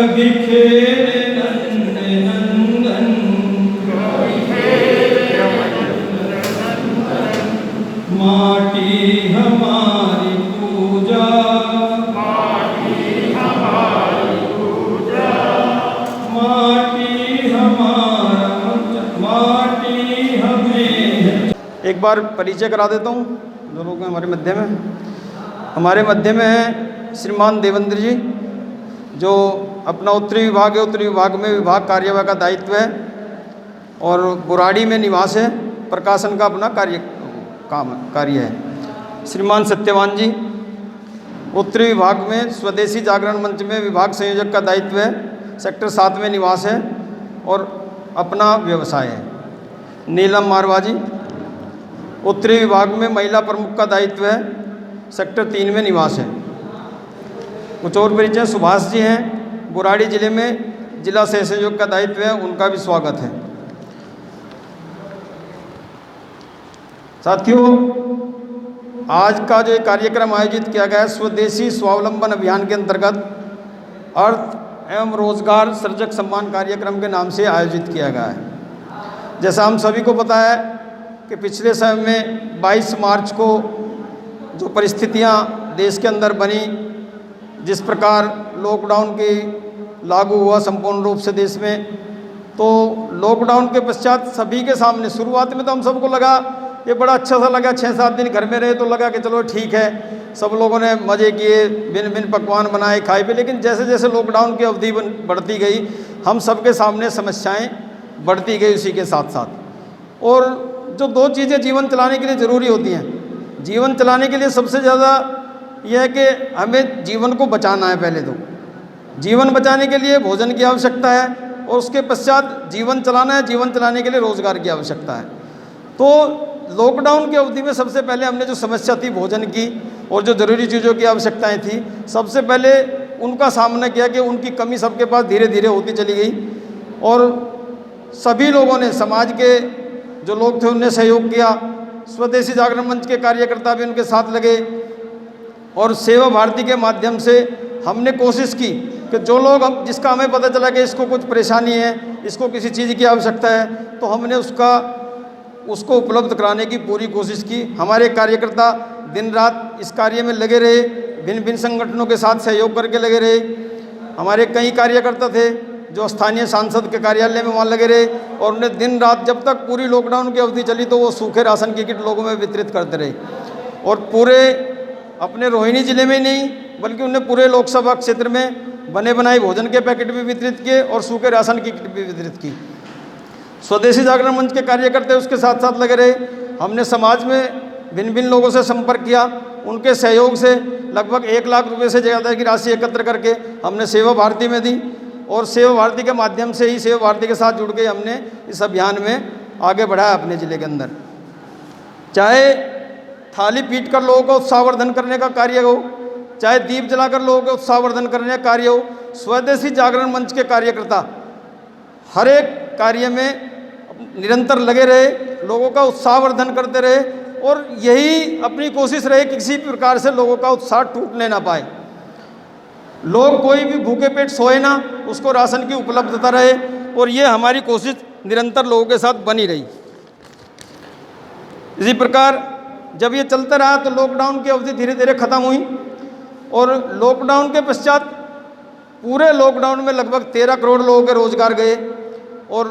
कभी खेले नन्हे नंदन, माटी हमारी पूजा, माटी हमारा माटी हमें। एक बार परिचय करा देता हूँ जो लोग हैं हमारे मध्य में। हमारे मध्य में हैं श्रीमान देवेंद्र जी, जो अपना उत्तरी विभाग है। उत्तरी विभाग में विभाग कार्यवाह का दायित्व है और बुराड़ी में निवास है। प्रकाशन का अपना कार्य है। श्रीमान सत्यवान जी उत्तरी विभाग में स्वदेशी जागरण मंच में विभाग संयोजक का दायित्व है। सेक्टर 7 में निवास है और अपना व्यवसाय है। नीलम मारवा जी उत्तरी विभाग में महिला प्रमुख का दायित्व है। सेक्टर 3 में निवास है। कुछ और परिचय। सुभाष जी हैं, बुराड़ी जिले में जिला सह संयोजक का दायित्व है, उनका भी स्वागत है। साथियों, आज का जो कार्यक्रम आयोजित किया गया है स्वदेशी स्वावलंबन अभियान के अंतर्गत अर्थ एवं रोजगार सृजक सम्मान कार्यक्रम के नाम से आयोजित किया गया है। जैसा हम सभी को पता है कि पिछले समय में 22 मार्च को जो परिस्थितियां देश के अंदर बनी, जिस प्रकार लॉकडाउन की लागू हुआ संपूर्ण रूप से देश में, तो लॉकडाउन के पश्चात सभी के सामने शुरुआत में तो हम सबको लगा ये बड़ा अच्छा सा लगा, 6-7 दिन घर में रहे तो लगा कि चलो ठीक है, सब लोगों ने मज़े किए, भिन्न भिन्न पकवान बनाए खाए पे। लेकिन जैसे जैसे लॉकडाउन की अवधि बढ़ती गई, हम सबके सामने समस्याएं बढ़ती गई उसी के साथ साथ। और जो 2 चीज़ें जीवन चलाने के लिए ज़रूरी होती हैं, जीवन चलाने के लिए सबसे ज़्यादा यह है कि हमें जीवन को बचाना है। पहले तो जीवन बचाने के लिए भोजन की आवश्यकता है और उसके पश्चात जीवन चलाना है। जीवन चलाने के लिए रोज़गार की आवश्यकता है। तो लॉकडाउन की अवधि में सबसे पहले हमने जो समस्या थी भोजन की और जो ज़रूरी चीज़ों की आवश्यकताएं थी, सबसे पहले उनका सामना किया कि उनकी कमी सबके पास धीरे धीरे होती चली गई। और सभी लोगों ने, समाज के जो लोग थे उनने सहयोग किया। स्वदेशी जागरण मंच के कार्यकर्ता भी उनके साथ लगे और सेवा भारती के माध्यम से हमने कोशिश की कि जो लोग जिसका हमें पता चला कि इसको कुछ परेशानी है, इसको किसी चीज़ की आवश्यकता है, तो हमने उसको उपलब्ध कराने की पूरी कोशिश की। हमारे कार्यकर्ता दिन रात इस कार्य में लगे रहे, भिन्न भिन्न संगठनों के साथ सहयोग करके लगे रहे। हमारे कई कार्यकर्ता थे जो स्थानीय सांसद के कार्यालय में वहाँ लगे रहे और उन्हें दिन रात, जब तक पूरी लॉकडाउन की अवधि चली, तो वो सूखे राशन की किट लोगों में वितरित करते रहे। और पूरे अपने रोहिणी जिले में नहीं बल्कि उन्हें पूरे लोकसभा क्षेत्र में बने बनाए भोजन के पैकेट भी वितरित किए और सूखे राशन की किट भी वितरित की। स्वदेशी जागरण मंच के कार्यकर्ता उसके साथ साथ लगे रहे। हमने समाज में भिन्न भिन्न लोगों से संपर्क किया, उनके सहयोग से लगभग 1 लाख रुपए से ज़्यादा की राशि एकत्र करके हमने सेवा भारती में दी और सेवा भारती के माध्यम से ही, सेवा भारती के साथ जुड़ के हमने इस अभियान में आगे बढ़ाया अपने ज़िले के अंदर। चाहे थाली पीट कर लोगों का उत्साहवर्धन करने का कार्य हो, चाहे दीप जलाकर लोगों का उत्साहवर्धन करने का कार्य हो, स्वदेशी जागरण मंच के कार्यकर्ता हर एक कार्य में निरंतर लगे रहे, लोगों का उत्साहवर्धन करते रहे और यही अपनी कोशिश रहे कि किसी प्रकार से लोगों का उत्साह टूटने ना पाए। लोग कोई भी भूखे पेट सोए ना, उसको राशन की उपलब्धता रहे और ये हमारी कोशिश निरंतर लोगों के साथ बनी रही। इसी प्रकार जब ये चलता रहा तो लॉकडाउन की अवधि धीरे धीरे ख़त्म हुई और लॉकडाउन के पश्चात पूरे लॉकडाउन में लगभग 13 करोड़ लोगों के रोजगार गए और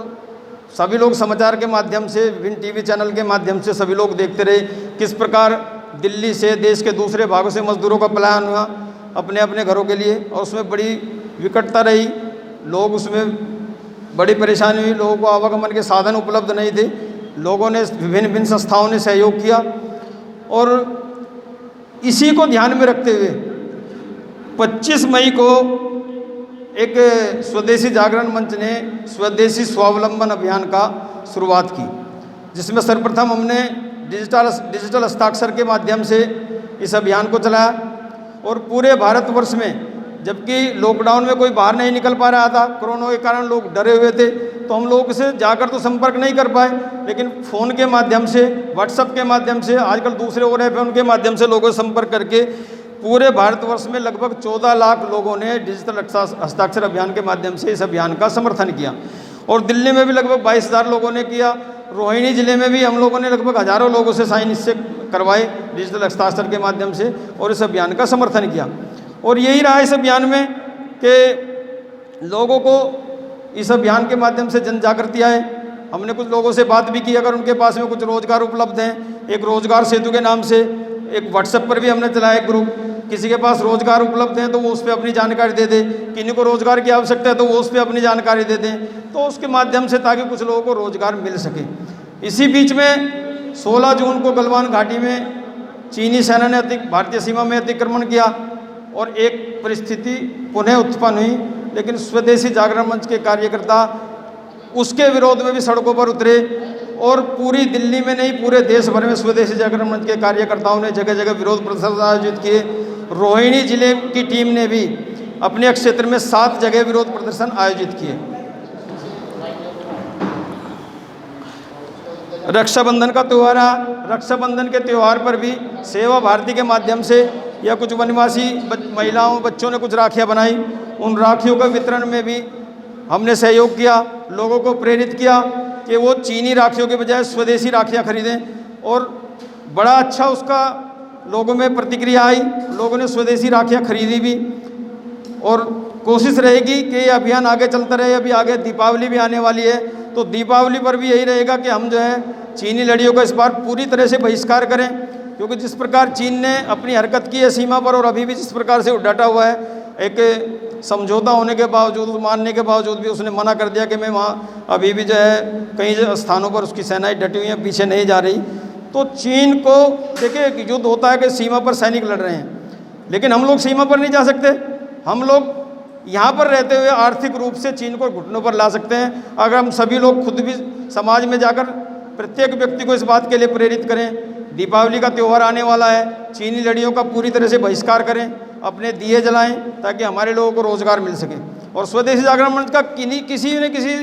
सभी लोग समाचार के माध्यम से, विभिन्न टीवी चैनल के माध्यम से सभी लोग देखते रहे किस प्रकार दिल्ली से, देश के दूसरे भागों से मजदूरों का पलायन हुआ अपने अपने घरों के लिए और उसमें बड़ी विकटता रही। लोग उसमें बड़ी परेशानी हुई, लोगों को आवागमन के साधन उपलब्ध नहीं थे। लोगों ने, विभिन्न विभिन्न संस्थाओं ने सहयोग किया और इसी को ध्यान में रखते हुए 25 मई को एक स्वदेशी जागरण मंच ने स्वदेशी स्वावलंबन अभियान का शुरुआत की, जिसमें सर्वप्रथम हमने डिजिटल हस्ताक्षर के माध्यम से इस अभियान को चलाया और पूरे भारतवर्ष में, जबकि लॉकडाउन में कोई बाहर नहीं निकल पा रहा था, कोरोना के कारण लोग डरे हुए थे, तो हम लोगों से जाकर तो संपर्क नहीं कर पाए, लेकिन फ़ोन के माध्यम से, व्हाट्सएप के माध्यम से, आजकल दूसरे और ऐप हैं उनके माध्यम से लोगों से संपर्क करके पूरे भारतवर्ष में लगभग 14 लाख लोगों ने डिजिटल हस्ताक्षर अभियान के माध्यम से इस अभियान का समर्थन किया। और दिल्ली में भी लगभग 22,000 लोगों ने किया। रोहिणी जिले में भी हम लोगों ने लगभग हज़ारों लोगों से साइन इससे करवाए डिजिटल हस्ताक्षर के माध्यम से और इस अभियान का समर्थन किया। और यही रहा इस अभियान में कि लोगों को इस अभियान के माध्यम से जन जागृति आए। हमने कुछ लोगों से बात भी की, अगर उनके पास में कुछ रोजगार उपलब्ध हैं, एक रोजगार सेतु के नाम से एक व्हाट्सएप पर भी हमने चलाया एक ग्रुप, किसी के पास रोजगार उपलब्ध है तो वो उस पर अपनी जानकारी दे दे, किन्हीं को रोजगार की आवश्यकता है तो वो उस पर अपनी जानकारी दे दें, तो उसके माध्यम से ताकि कुछ लोगों को रोजगार मिल सके। इसी बीच में 16 जून को गलवान घाटी में चीनी सेना ने भारतीय सीमा में अतिक्रमण किया और एक परिस्थिति पुनः उत्पन्न हुई, लेकिन स्वदेशी जागरण मंच के कार्यकर्ता उसके विरोध में भी सड़कों पर उतरे और पूरी दिल्ली में नहीं पूरे देश भर में स्वदेशी जागरण मंच के कार्यकर्ताओं ने जगह जगह विरोध प्रदर्शन आयोजित किए। रोहिणी जिले की टीम ने भी अपने क्षेत्र में 7 जगह विरोध प्रदर्शन आयोजित किए। रक्षाबंधन का त्यौहार है, रक्षाबंधन के त्यौहार पर भी सेवा भारती के माध्यम से या कुछ वनवासी महिलाओं बच्चों ने कुछ राखियां बनाई, उन राखियों के वितरण में भी हमने सहयोग किया, लोगों को प्रेरित किया कि वो चीनी राखियों के बजाय स्वदेशी राखियां खरीदें और बड़ा अच्छा उसका लोगों में प्रतिक्रिया आई। लोगों ने स्वदेशी राखियां खरीदी भी और कोशिश रहेगी कि ये अभियान आगे चलता रहे। अभी आगे दीपावली भी आने वाली है, तो दीपावली पर भी यही रहेगा कि हम जो है चीनी लड़ियों का इस बार पूरी तरह से बहिष्कार करें, क्योंकि जिस प्रकार चीन ने अपनी हरकत की है सीमा पर और अभी भी जिस प्रकार से डटा हुआ है, एक समझौता होने के बावजूद, मानने के बावजूद भी उसने मना कर दिया कि मैं वहाँ अभी भी जो है कई स्थानों पर उसकी सेनाएं डटी हुई हैं, पीछे नहीं जा रही। तो चीन को देखिए युद्ध होता है कि सीमा पर सैनिक लड़ रहे हैं, लेकिन हम लोग सीमा पर नहीं जा सकते। हम लोग यहाँ पर रहते हुए आर्थिक रूप से चीन को घुटनों पर ला सकते हैं अगर हम सभी लोग खुद भी समाज में जाकर प्रत्येक व्यक्ति को इस बात के लिए प्रेरित करें। दीपावली का त्यौहार आने वाला है, चीनी लड़ियों का पूरी तरह से बहिष्कार करें, अपने दिए जलाएं ताकि हमारे लोगों को रोजगार मिल सके। और स्वदेशी जागरण मंच का किसी न किसी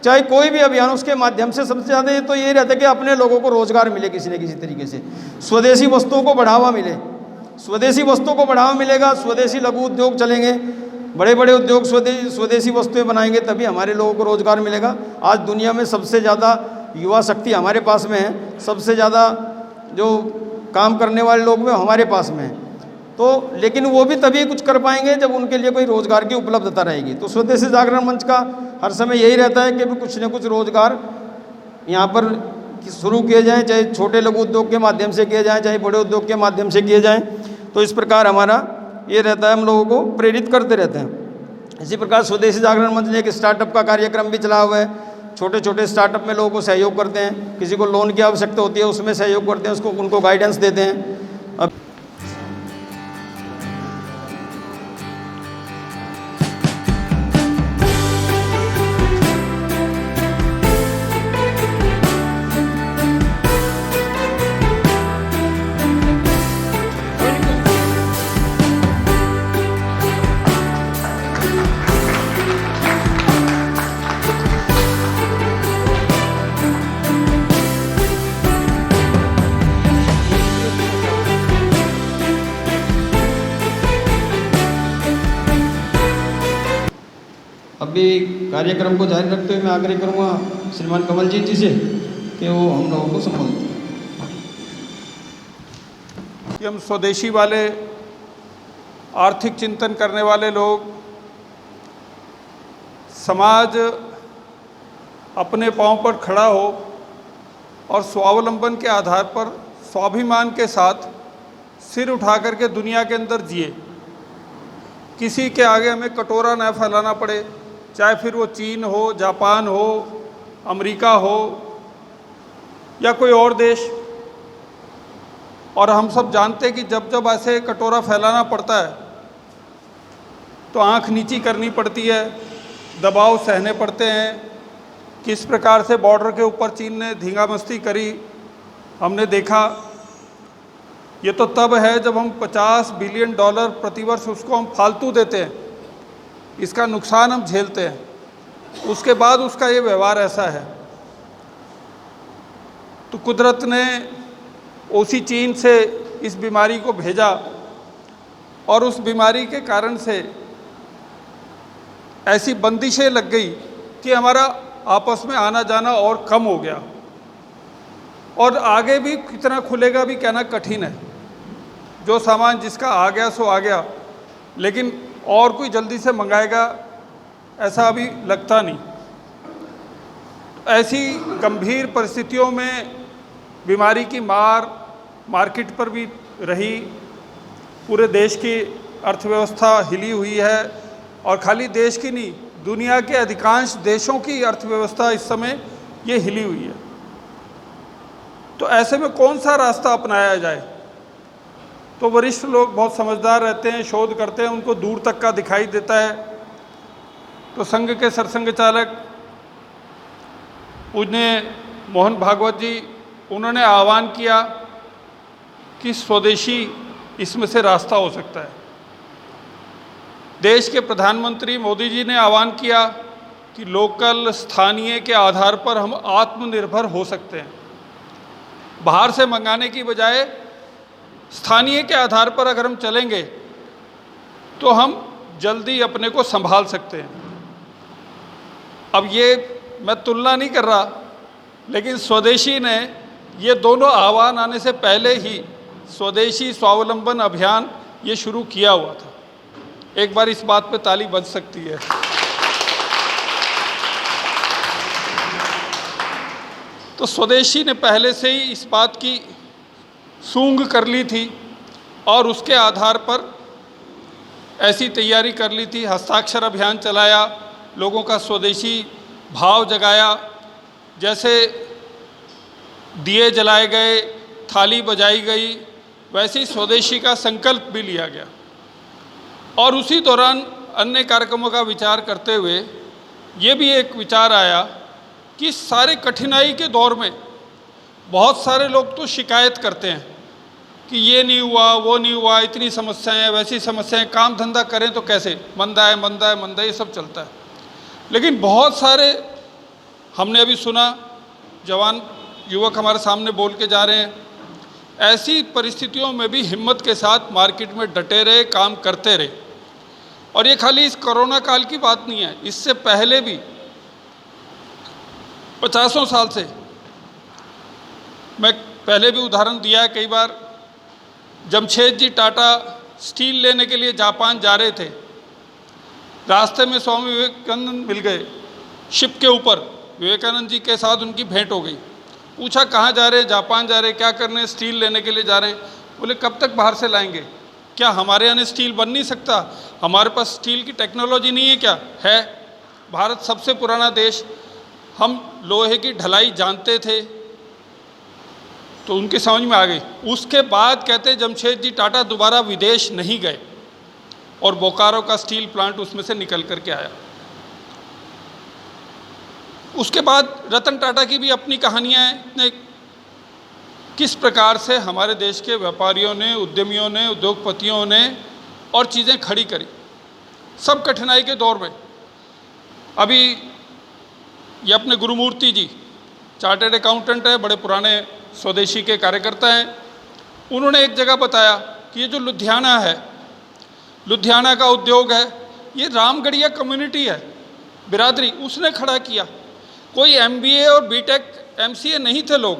चाहे कोई भी अभियान उसके माध्यम से सबसे ज़्यादा तो ये रहता है कि अपने लोगों को रोजगार मिले किसी न किसी तरीके से, स्वदेशी वस्तुओं को बढ़ावा मिले। स्वदेशी वस्तुओं को बढ़ावा मिलेगा, स्वदेशी लघु उद्योग चलेंगे, बड़े बड़े उद्योग स्वदेशी वस्तुएं बनाएंगे, तभी हमारे लोगों को रोजगार मिलेगा। आज दुनिया में सबसे ज़्यादा युवा शक्ति हमारे पास में है, सबसे ज़्यादा जो काम करने वाले लोग में हमारे पास में है, तो लेकिन वो भी तभी कुछ कर पाएंगे जब उनके लिए कोई रोजगार की उपलब्धता रहेगी। तो स्वदेशी जागरण मंच का हर समय यही रहता है कि भी कुछ न कुछ रोजगार यहाँ पर शुरू किए जाएँ, चाहे छोटे लघु उद्योग के माध्यम से किए जाएँ, चाहे बड़े उद्योग के माध्यम से किए जाएँ। तो इस प्रकार हमारा ये रहता है, हम लोगों को प्रेरित करते रहते हैं। इसी प्रकार स्वदेशी जागरण मंच ने एक स्टार्टअप का कार्यक्रम भी चला हुआ है। छोटे छोटे स्टार्टअप में लोगों को सहयोग करते हैं, किसी को लोन की आवश्यकता होती है उसमें सहयोग करते हैं, उसको उनको गाइडेंस देते हैं। अब अभी कार्यक्रम को जारी रखते हुए मैं आग्रह करूँगा श्रीमान कमलजीत जी से कि वो हम लोगों को संबोधित करें। हम स्वदेशी वाले आर्थिक चिंतन करने वाले लोग, समाज अपने पांव पर खड़ा हो और स्वावलंबन के आधार पर स्वाभिमान के साथ सिर उठा करके दुनिया के अंदर जिए। किसी के आगे हमें कटोरा न फैलाना पड़े, चाहे फिर वो चीन हो, जापान हो, अमेरिका हो या कोई और देश। और हम सब जानते हैं कि जब जब ऐसे कटोरा फैलाना पड़ता है तो आंख नीची करनी पड़ती है, दबाव सहने पड़ते हैं। किस प्रकार से बॉर्डर के ऊपर चीन ने धींगामस्ती करी हमने देखा। ये तो तब है जब हम $50 बिलियन प्रतिवर्ष उसको हम फालतू देते हैं, इसका नुकसान हम झेलते हैं, उसके बाद उसका ये व्यवहार ऐसा है। तो कुदरत ने उसी चीन से इस बीमारी को भेजा और उस बीमारी के कारण से ऐसी बंदिशें लग गई कि हमारा आपस में आना जाना और कम हो गया, और आगे भी कितना खुलेगा भी कहना कठिन है। जो सामान जिसका आ गया सो आ गया, लेकिन और कोई जल्दी से मंगाएगा ऐसा अभी लगता नहीं। ऐसी गंभीर परिस्थितियों में बीमारी की मार मार्केट पर भी रही, पूरे देश की अर्थव्यवस्था हिली हुई है, और खाली देश की नहीं, दुनिया के अधिकांश देशों की अर्थव्यवस्था इस समय ये हिली हुई है। तो ऐसे में कौन सा रास्ता अपनाया जाए? तो वरिष्ठ लोग बहुत समझदार रहते हैं, शोध करते हैं, उनको दूर तक का दिखाई देता है। तो संघ के सरसंघ चालक पूज्य मोहन भागवत जी, उन्होंने आह्वान किया कि स्वदेशी इसमें से रास्ता हो सकता है। देश के प्रधानमंत्री मोदी जी ने आह्वान किया कि लोकल स्थानीय के आधार पर हम आत्मनिर्भर हो सकते हैं। बाहर से मंगाने की बजाय स्थानीय के आधार पर अगर हम चलेंगे तो हम जल्दी अपने को संभाल सकते हैं। अब ये मैं तुलना नहीं कर रहा, लेकिन स्वदेशी ने ये दोनों आह्वान आने से पहले ही स्वदेशी स्वावलंबन अभियान ये शुरू किया हुआ था। एक बार इस बात पे ताली बज सकती है। तो स्वदेशी ने पहले से ही इस बात की सूंघ कर ली थी और उसके आधार पर ऐसी तैयारी कर ली थी। हस्ताक्षर अभियान चलाया, लोगों का स्वदेशी भाव जगाया, जैसे दिए जलाए गए, थाली बजाई गई, वैसे ही स्वदेशी का संकल्प भी लिया गया। और उसी दौरान अन्य कार्यक्रमों का विचार करते हुए ये भी एक विचार आया कि सारे कठिनाई के दौर में बहुत सारे लोग तो शिकायत करते हैं कि ये नहीं हुआ, वो नहीं हुआ, इतनी समस्याएं, वैसी समस्याएं, काम धंधा करें तो कैसे, मंदा है मंदा है मंदा है, ये सब चलता है। लेकिन बहुत सारे हमने अभी सुना, जवान युवक हमारे सामने बोल के जा रहे हैं, ऐसी परिस्थितियों में भी हिम्मत के साथ मार्केट में डटे रहे, काम करते रहे। और ये खाली इस कोरोना काल की बात नहीं है, इससे पहले भी 50 साल से, मैं पहले भी उदाहरण दिया है कई बार, जमशेद जी टाटा स्टील लेने के लिए जापान जा रहे थे, रास्ते में स्वामी विवेकानंद मिल गए, शिप के ऊपर विवेकानंद जी के साथ उनकी भेंट हो गई। पूछा कहाँ जा रहे हैं? जापान जा रहे हैं। क्या करने? स्टील लेने के लिए जा रहे हैं। बोले कब तक बाहर से लाएंगे? क्या हमारे यहाँ स्टील बन नहीं सकता? हमारे पास स्टील की टेक्नोलॉजी नहीं है क्या? है। भारत सबसे पुराना देश, हम लोहे की ढलाई जानते थे। तो उनके समझ में आ गई। उसके बाद कहते जमशेद जी टाटा दोबारा विदेश नहीं गए और बोकारो का स्टील प्लांट उसमें से निकल करके आया। उसके बाद रतन टाटा की भी अपनी कहानियाँ हैं, किस प्रकार से हमारे देश के व्यापारियों ने, उद्यमियों ने, उद्योगपतियों ने और चीज़ें खड़ी करी, सब कठिनाई के दौर में। अभी ये अपने गुरुमूर्ति जी चार्टर्ड अकाउंटेंट है, बड़े पुराने स्वदेशी के कार्यकर्ता हैं। उन्होंने एक जगह बताया कि ये जो लुधियाना है, लुधियाना का उद्योग है, ये रामगढ़िया कम्युनिटी है, बिरादरी, उसने खड़ा किया। कोई MBA और BTech MCA नहीं थे लोग,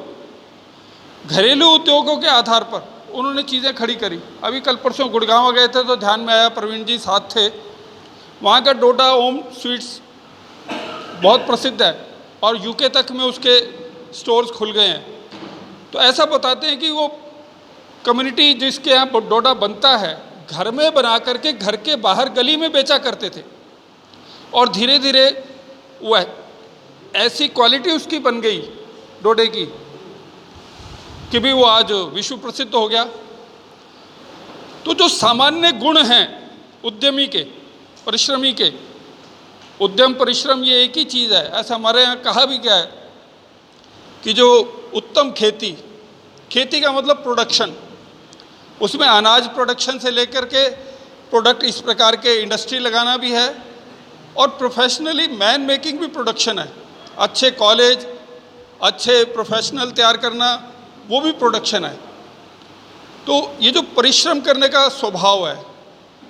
घरेलू उद्योगों के आधार पर उन्होंने चीज़ें खड़ी करी। अभी कल परसों गुड़गांव गए थे तो ध्यान में आया, प्रवीण जी साथ थे, वहाँ का डोडा ओम स्वीट्स बहुत प्रसिद्ध है और UK तक में उसके स्टोर्स खुल गए हैं। तो ऐसा बताते हैं कि वो कम्युनिटी जिसके यहाँ डोडा बनता है, घर में बना करके घर के बाहर गली में बेचा करते थे, और धीरे धीरे वह ऐसी क्वालिटी उसकी बन गई डोडे की कि भी वो आज विश्व प्रसिद्ध हो गया। तो जो सामान्य गुण हैं उद्यमी के, परिश्रमी के, उद्यम परिश्रम ये एक ही चीज़ है। ऐसा हमारे यहाँ कहा भी गया है कि जो उत्तम खेती, खेती का मतलब प्रोडक्शन, उसमें अनाज प्रोडक्शन से लेकर के प्रोडक्ट इस प्रकार के इंडस्ट्री लगाना भी है, और प्रोफेशनली मैन मेकिंग भी प्रोडक्शन है। अच्छे कॉलेज, अच्छे प्रोफेशनल तैयार करना, वो भी प्रोडक्शन है। तो ये जो परिश्रम करने का स्वभाव है,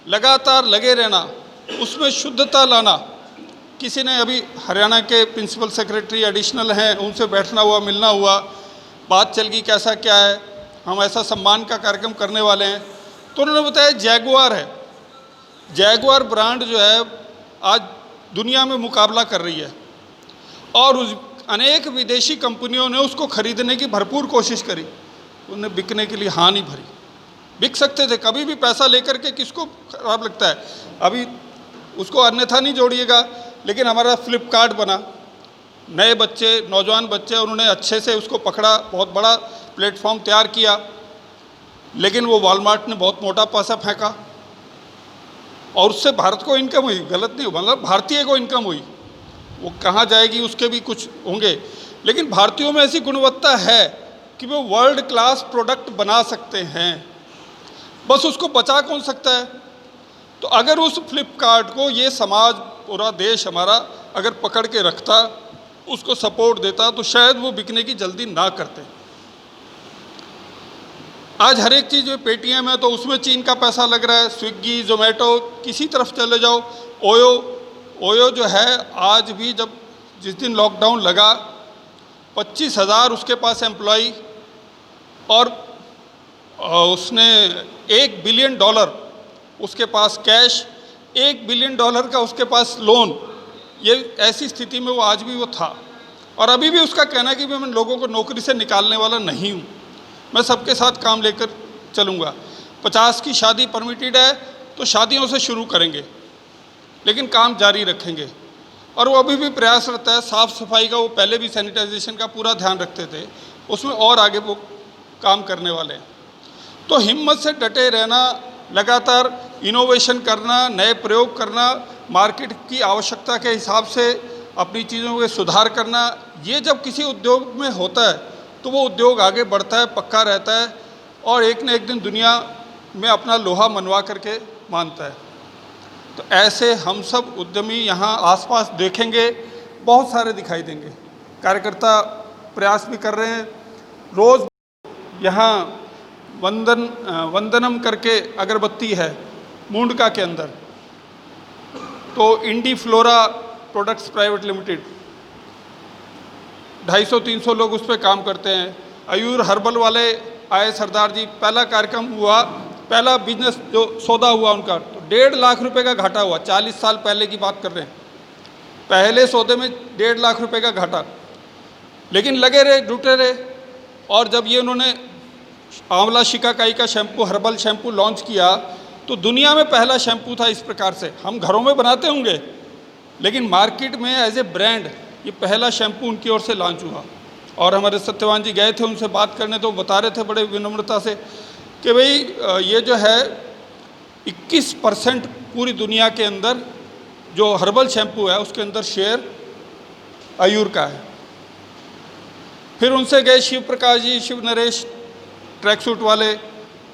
लगातार लगे रहना, उसमें शुद्धता लाना। किसी ने अभी हरियाणा के प्रिंसिपल सेक्रेटरी एडिशनल हैं, उनसे बैठना हुआ, मिलना हुआ, बात चल गई कैसा क्या है, हम ऐसा सम्मान का कार्यक्रम करने वाले हैं। तो उन्होंने बताया जैगुआर है, जैगुआर ब्रांड जो है आज दुनिया में मुकाबला कर रही है और उस अनेक विदेशी कंपनियों ने उसको खरीदने की भरपूर कोशिश करी, उन्हें बिकने के लिए हाँ नहीं भरी। बिक सकते थे, कभी भी पैसा लेकर के किसको खराब लगता है, अभी उसको अन्यथा नहीं जोड़िएगा। लेकिन हमारा फ्लिपकार्ट बना, नए बच्चे, नौजवान बच्चे, उन्होंने अच्छे से उसको पकड़ा, बहुत बड़ा प्लेटफॉर्म तैयार किया। लेकिन वो वॉलमार्ट ने बहुत मोटा पैसा फेंका और उससे भारत को इनकम हुई, गलत नहीं, मतलब भारतीय को इनकम हुई। वो कहाँ जाएगी उसके भी कुछ होंगे, लेकिन भारतीयों में ऐसी गुणवत्ता है कि वो वर्ल्ड क्लास प्रोडक्ट बना सकते हैं। बस उसको बचा कौन सकता है? तो अगर उस फ्लिपकार्ट को ये समाज, पूरा देश हमारा अगर पकड़ के रखता, उसको सपोर्ट देता, तो शायद वो बिकने की जल्दी ना करते। आज हर एक चीज़ में पेटीएम है तो उसमें चीन का पैसा लग रहा है, स्विगी, जोमेटो, किसी तरफ चले जाओ, ओयो जो है आज भी, जब जिस दिन लॉकडाउन लगा 25,000 उसके पास एम्प्लॉई और उसने $1 बिलियन उसके पास कैश, $1 बिलियन का उसके पास लोन। ये ऐसी स्थिति में वो आज भी वो था और अभी भी उसका कहना है कि मैं लोगों को नौकरी से निकालने वाला नहीं हूँ, मैं सबके साथ काम लेकर चलूँगा। 50 की शादी परमिटेड है तो शादियों से शुरू करेंगे, लेकिन काम जारी रखेंगे। और वो अभी भी प्रयास रहता है साफ़ सफाई का, वो पहले भी सैनिटाइजेशन का पूरा ध्यान रखते थे, उसमें और आगे वो काम करने वाले हैं। तो हिम्मत से डटे रहना, लगातार इनोवेशन करना, नए प्रयोग करना, मार्केट की आवश्यकता के हिसाब से अपनी चीज़ों में सुधार करना, ये जब किसी उद्योग में होता है तो वो उद्योग आगे बढ़ता है, पक्का रहता है और एक न एक दिन दुनिया में अपना लोहा मनवा करके मानता है। तो ऐसे हम सब उद्यमी यहाँ आसपास देखेंगे, बहुत सारे दिखाई देंगे। कार्यकर्ता प्रयास भी कर रहे हैं। रोज़ यहाँ वंदनम करके अगरबत्ती है मुंडका के अंदर, तो इंडी फ्लोरा प्रोडक्ट्स प्राइवेट लिमिटेड, 250-300 लोग उस पर काम करते हैं। आयुर हर्बल वाले आए सरदार जी, पहला कार्यक्रम हुआ, पहला बिजनेस जो सौदा हुआ उनका, तो 1.5 लाख रुपए का घाटा हुआ। 40 साल पहले की बात कर रहे हैं, पहले सौदे में 1.5 लाख रुपए का घाटा, लेकिन लगे रहे, जुटे रहे। और जब ये उन्होंने आंवला शिकाकाई का शैम्पू, हर्बल शैम्पू लॉन्च किया, तो दुनिया में पहला शैम्पू था इस प्रकार से। हम घरों में बनाते होंगे, लेकिन मार्केट में एज ए ब्रांड ये पहला शैम्पू उनकी ओर से लॉन्च हुआ। और हमारे सत्यवान जी गए थे उनसे बात करने, तो बता रहे थे बड़े विनम्रता से कि भाई ये जो है 21% पूरी दुनिया के अंदर जो हर्बल शैम्पू है उसके अंदर शेयर आयुर का है। फिर उनसे गए शिव प्रकाश जी, शिव नरेश ट्रैक सूट वाले।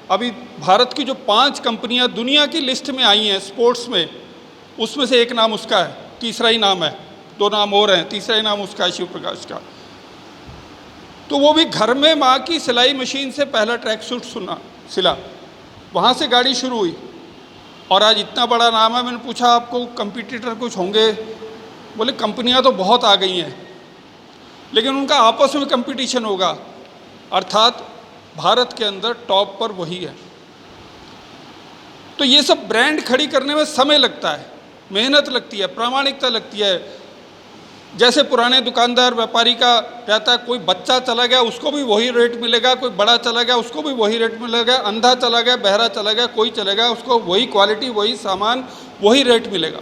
अभी भारत की जो 5 कंपनियां दुनिया की लिस्ट में आई हैं स्पोर्ट्स में, उसमें से एक नाम उसका है, तीसरा ही नाम है, 2 नाम और हैं, तीसरा ही नाम उसका है, शिव प्रकाश का। तो वो भी घर में माँ की सिलाई मशीन से पहला ट्रैक सूट सिला, वहाँ से गाड़ी शुरू हुई और आज इतना बड़ा नाम है। मैंने पूछा आपको कंपटीटर कुछ होंगे? बोले कंपनियां तो बहुत आ गई हैं, लेकिन उनका आपस में कंपटीशन होगा, अर्थात भारत के अंदर टॉप पर वही है। तो ये सब ब्रांड खड़ी करने में समय लगता है, मेहनत लगती है, प्रामाणिकता लगती है। जैसे पुराने दुकानदार व्यापारी का रहता है, कोई बच्चा चला गया उसको भी वही रेट मिलेगा, कोई बड़ा चला गया उसको भी वही रेट मिलेगा, अंधा चला गया, बहरा चला गया, कोई चला गया, उसको वही क्वालिटी, वही सामान, वही रेट मिलेगा।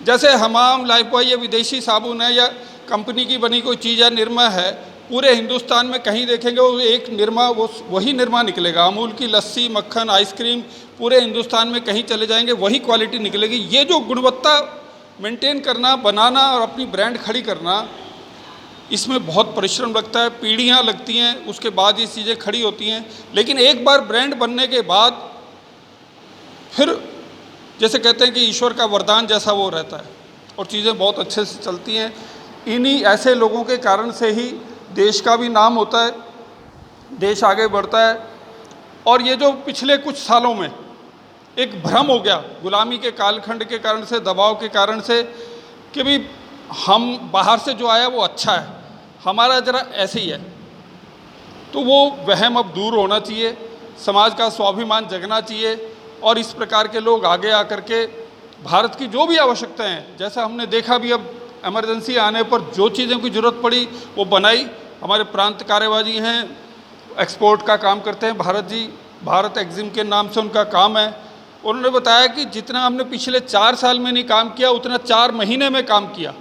जैसे हमाम, लाइफबॉय ये विदेशी साबुन है या कंपनी की बनी कोई चीज़ है, निरमा है, पूरे हिंदुस्तान में कहीं देखेंगे वो एक निरमा, वो वही निरमा निकलेगा। अमूल की लस्सी, मक्खन, आइसक्रीम, पूरे हिंदुस्तान में कहीं चले जाएंगे वही क्वालिटी निकलेगी। ये जो गुणवत्ता मेंटेन करना, बनाना और अपनी ब्रांड खड़ी करना, इसमें बहुत परिश्रम लगता है, पीढ़ियाँ लगती हैं, उसके बाद ये चीज़ें खड़ी होती हैं। लेकिन एक बार ब्रांड बनने के बाद फिर जैसे कहते हैं कि ईश्वर का वरदान जैसा वो रहता है और चीज़ें बहुत अच्छे से चलती हैं। इन्हीं ऐसे लोगों के कारण से ही देश का भी नाम होता है, देश आगे बढ़ता है। और ये जो पिछले कुछ सालों में एक भ्रम हो गया गुलामी के कालखंड के कारण से, दबाव के कारण से, कि भी हम बाहर से जो आया वो अच्छा है, हमारा ज़रा ऐसे ही है। तो वो वहम अब दूर होना चाहिए, समाज का स्वाभिमान जगना चाहिए और इस प्रकार के लोग आगे आकर के भारत की जो भी आवश्यकताएं हैं, जैसा हमने देखा भी, अब इमरजेंसी आने पर जो चीज़ों की ज़रूरत पड़ी वो बनाई। हमारे प्रांत कार्यवाजी हैं, एक्सपोर्ट का काम करते हैं भारत जी, भारत एक्जिम के नाम से उनका काम है। उन्होंने बताया कि जितना हमने पिछले 4 साल में नहीं काम किया उतना 4 महीने में काम किया,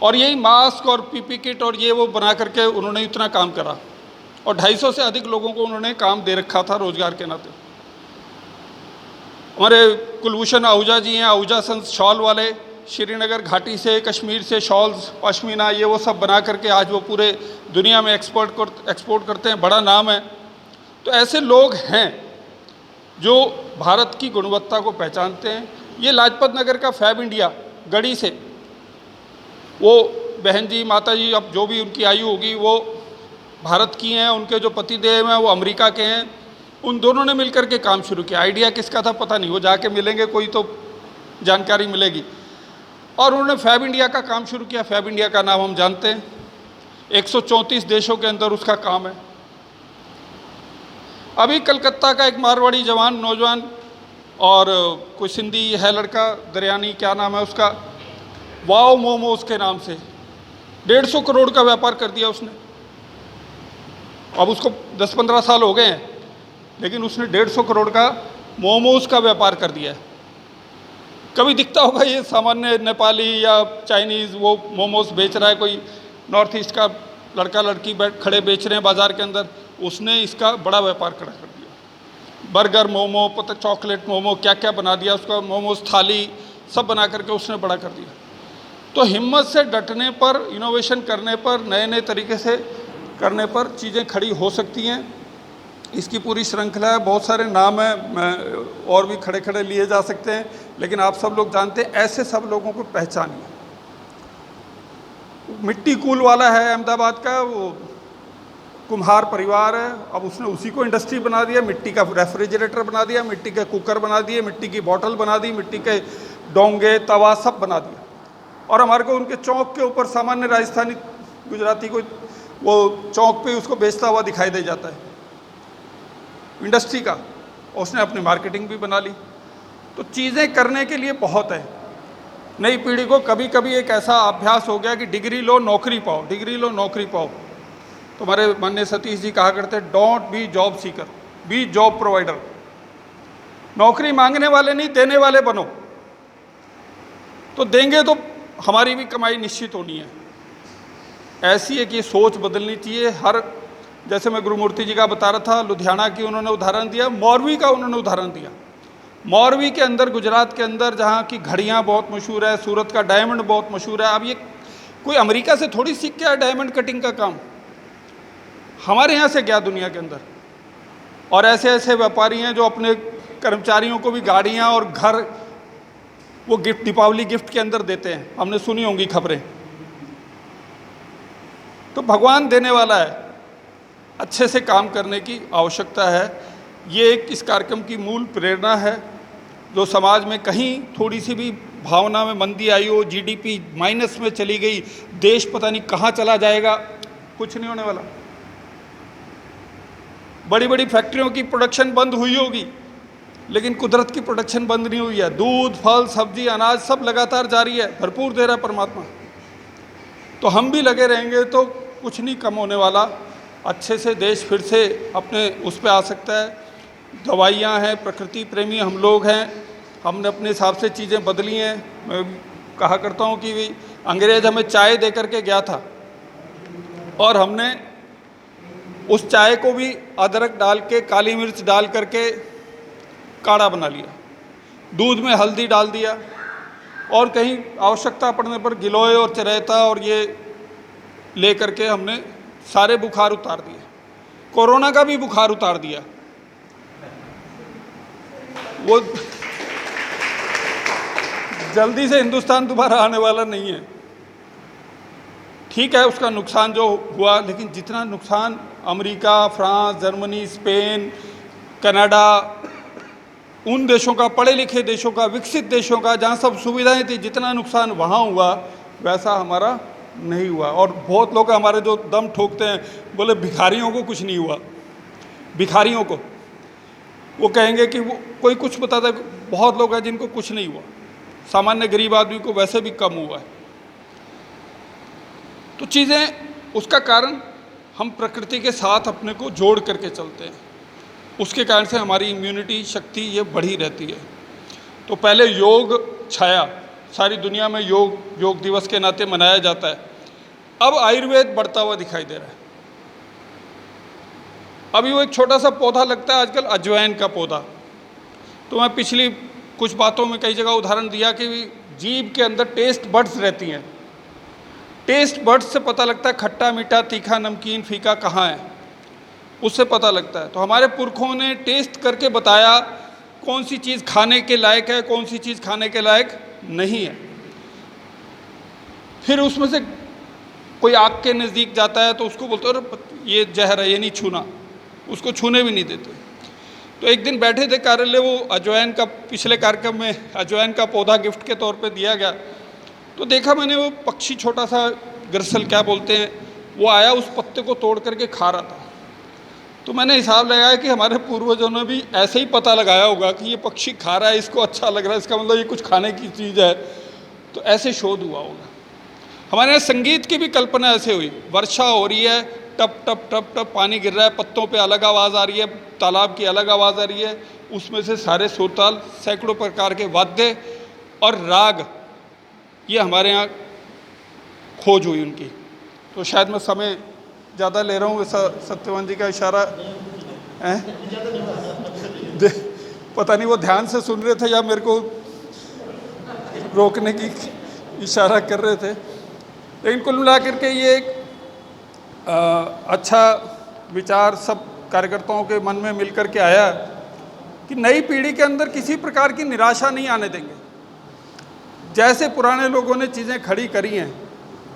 और यही मास्क और पीपी किट और ये वो बना करके उन्होंने इतना काम करा, और 250 से अधिक लोगों को उन्होंने काम दे रखा था रोजगार के नाते। हमारे कुलभूषण आहूजा जी हैं, आहूजा संस शॉल वाले, श्रीनगर घाटी से, कश्मीर से शॉल्स, पश्मीना, ये वो सब बना करके आज वो पूरे दुनिया में एक्सपोर्ट करते हैं, बड़ा नाम है। तो ऐसे लोग हैं जो भारत की गुणवत्ता को पहचानते हैं। ये लाजपत नगर का फैब इंडिया गढ़ी से, वो बहन जी, माता जी, अब जो भी उनकी आयु होगी, वो भारत की हैं, उनके जो पतिदेव हैं वो अमेरिका के हैं। उन दोनों ने मिलकर के काम शुरू किया। आइडिया किसका था पता नहीं, वो जाके मिलेंगे, कोई तो जानकारी मिलेगी। और उन्होंने फैब इंडिया का काम शुरू किया। फैब इंडिया का नाम हम जानते हैं, 134 देशों के अंदर उसका काम है। अभी कलकत्ता का एक मारवाड़ी जवान, नौजवान, और कोई सिंधी है लड़का, दरियानी क्या नाम है उसका, वाओ मोमोज के नाम से 150 करोड़ का व्यापार कर दिया उसने। अब उसको 10-15 साल हो गए हैं, लेकिन उसने 150 करोड़ का मोमोज का व्यापार कर दिया है। कभी दिखता होगा ये सामान्य नेपाली या चाइनीज़ वो मोमोज बेच रहा है, कोई नॉर्थ ईस्ट का लड़का लड़की खड़े बेच रहे हैं बाज़ार के अंदर, उसने इसका बड़ा व्यापार खड़ा कर दिया। बर्गर मोमो, पता चॉकलेट मोमो, क्या क्या बना दिया उसका, मोमोज थाली सब बना करके उसने बड़ा कर दिया। तो हिम्मत से डटने पर, इनोवेशन करने पर, नए नए तरीके से करने पर चीज़ें खड़ी हो सकती हैं। इसकी पूरी श्रृंखला है, बहुत सारे नाम हैं, और भी खड़े खड़े लिए जा सकते हैं, लेकिन आप सब लोग जानते हैं, ऐसे सब लोगों को पहचानिए। मिट्टी कूल वाला है अहमदाबाद का, वो कुम्हार परिवार है, अब उसने उसी को इंडस्ट्री बना दिया, मिट्टी का रेफ्रिजरेटर बना दिया, मिट्टी के कुकर बना दिए, मिट्टी की बोतल बना दी, मिट्टी के डोंगे, तवा सब बना दिया। और हमारे को उनके चौक के ऊपर सामान्य राजस्थानी गुजराती को वो चौक पे उसको बेचता हुआ दिखाई दे जाता है इंडस्ट्री का। उसने अपनी मार्केटिंग भी बना ली। तो चीज़ें करने के लिए बहुत है। नई पीढ़ी को कभी कभी एक ऐसा अभ्यास हो गया कि डिग्री लो नौकरी पाओ, डिग्री लो नौकरी पाओ। तो हमारे माननीय सतीश जी कहा करते हैं, don't be job seeker, be job provider. नौकरी मांगने वाले नहीं, देने वाले बनो। तो देंगे तो हमारी भी कमाई निश्चित होनी है। ऐसी है कि सोच बदलनी चाहिए। हर, जैसे मैं गुरुमूर्ति जी का बता रहा था, लुधियाना की उन्होंने उदाहरण दिया, मौरवी का उन्होंने उदाहरण दिया। मौरवी के अंदर, गुजरात के अंदर, जहाँ की घड़ियाँ बहुत मशहूर है, सूरत का डायमंड बहुत मशहूर है। अब ये कोई अमेरिका से थोड़ी सीख के आया डायमंड कटिंग का काम, हमारे यहाँ से गया दुनिया के अंदर। और ऐसे ऐसे व्यापारी हैं जो अपने कर्मचारियों को भी गाड़ियाँ और घर वो गिफ्ट, दीपावली गिफ्ट के अंदर देते हैं, हमने सुनी होंगी खबरें। तो भगवान देने वाला है, अच्छे से काम करने की आवश्यकता है। ये एक इस कार्यक्रम की मूल प्रेरणा है। जो समाज में कहीं थोड़ी सी भी भावना में मंदी आई हो, जीडीपी माइनस में चली गई, देश पता नहीं कहाँ चला जाएगा, कुछ नहीं होने वाला। बड़ी बड़ी फैक्ट्रियों की प्रोडक्शन बंद हुई होगी, लेकिन कुदरत की प्रोडक्शन बंद नहीं हुई है। दूध, फल, सब्जी, अनाज सब लगातार जारी है, भरपूर दे रहा है परमात्मा। तो हम भी लगे रहेंगे तो कुछ नहीं कम होने वाला। अच्छे से देश फिर से अपने उस पर आ सकता है। दवाइयाँ हैं, प्रकृति प्रेमी हम लोग हैं, हमने अपने हिसाब से चीज़ें बदली हैं। मैं कहा करता हूँ कि अंग्रेज़ हमें चाय दे करके गया था और हमने उस चाय को भी अदरक डाल के, काली मिर्च डाल करके काढ़ा बना लिया, दूध में हल्दी डाल दिया, और कहीं आवश्यकता पड़ने पर गिलोय और चरेता और ये ले करके हमने सारे बुखार उतार दिए। कोरोना का भी बुखार उतार दिया। वो जल्दी से हिंदुस्तान दोबारा आने वाला नहीं है। ठीक है, उसका नुकसान जो हुआ, लेकिन जितना नुकसान America, France, Germany, Spain, Canada, उन देशों का, पढ़े लिखे देशों का, विकसित देशों का, जहाँ सब सुविधाएं थी, जितना नुकसान वहाँ हुआ वैसा हमारा नहीं हुआ। और बहुत लोग हमारे जो दम ठोकते हैं, बोले भिखारियों को कुछ नहीं हुआ, भिखारियों को, वो कहेंगे कि वो कोई कुछ बताता है, बहुत लोग हैं जिनको कुछ नहीं हुआ, सामान्य गरीब आदमी को वैसे भी कम हुआ है। तो चीज़ें, उसका कारण हम प्रकृति के साथ अपने को जोड़ करके चलते हैं, उसके कारण से हमारी इम्यूनिटी शक्ति ये बढ़ी रहती है। तो पहले योग छाया, सारी दुनिया में योग दिवस के नाते मनाया जाता है। अब आयुर्वेद बढ़ता हुआ दिखाई दे रहा है। अभी वो एक छोटा सा पौधा लगता है आजकल, अजवाइन का पौधा। तो मैं पिछली कुछ बातों में कई जगह उदाहरण दिया कि जीभ के अंदर टेस्ट बड्स रहती हैं। टेस्ट बड्स से पता लगता है खट्टा, मीठा, तीखा, नमकीन, फीका कहाँ है, उससे पता लगता है। तो हमारे पुरखों ने टेस्ट करके बताया कौन सी चीज़ खाने के लायक है, कौन सी चीज़ खाने के लायक नहीं है। फिर उसमें से कोई आग के नज़दीक जाता है तो उसको बोलते हैं ये जहर है, ये नहीं छूना, उसको छूने भी नहीं देते। तो एक दिन बैठे थे कार्यालय, वो अजवाइन का, पिछले कार्यक्रम में अजवाइन का पौधा गिफ्ट के तौर पे दिया गया, तो देखा मैंने वो पक्षी, छोटा सा गरसल क्या बोलते हैं, वो आया, उस पत्ते को तोड़ करके खा रहा था। तो मैंने हिसाब लगाया कि हमारे पूर्वजों ने भी ऐसे ही पता लगाया होगा कि ये पक्षी खा रहा है, इसको अच्छा लग रहा है, इसका मतलब ये कुछ खाने की चीज़ है, तो ऐसे शोध हुआ होगा। हमारे यहाँ संगीत की भी कल्पना ऐसे हुई, वर्षा हो रही है, टप टप टप टप पानी गिर रहा है, पत्तों पे अलग आवाज़ आ रही है, तालाब की अलग आवाज़ आ रही है, उसमें से सारे सुरताल, सैकड़ों प्रकार के वाद्य और राग, ये हमारे यहाँ खोज हुई उनकी। तो शायद मैं समय ज़्यादा ले रहा हूँ, वैसा सत्यवान जी का इशारा है, पता नहीं वो ध्यान से सुन रहे थे या मेरे को रोकने की इशारा कर रहे थे। लेकिन कुल मिला करके ये एक अच्छा विचार सब कार्यकर्ताओं के मन में मिलकर के आया कि नई पीढ़ी के अंदर किसी प्रकार की निराशा नहीं आने देंगे। जैसे पुराने लोगों ने चीज़ें खड़ी करी हैं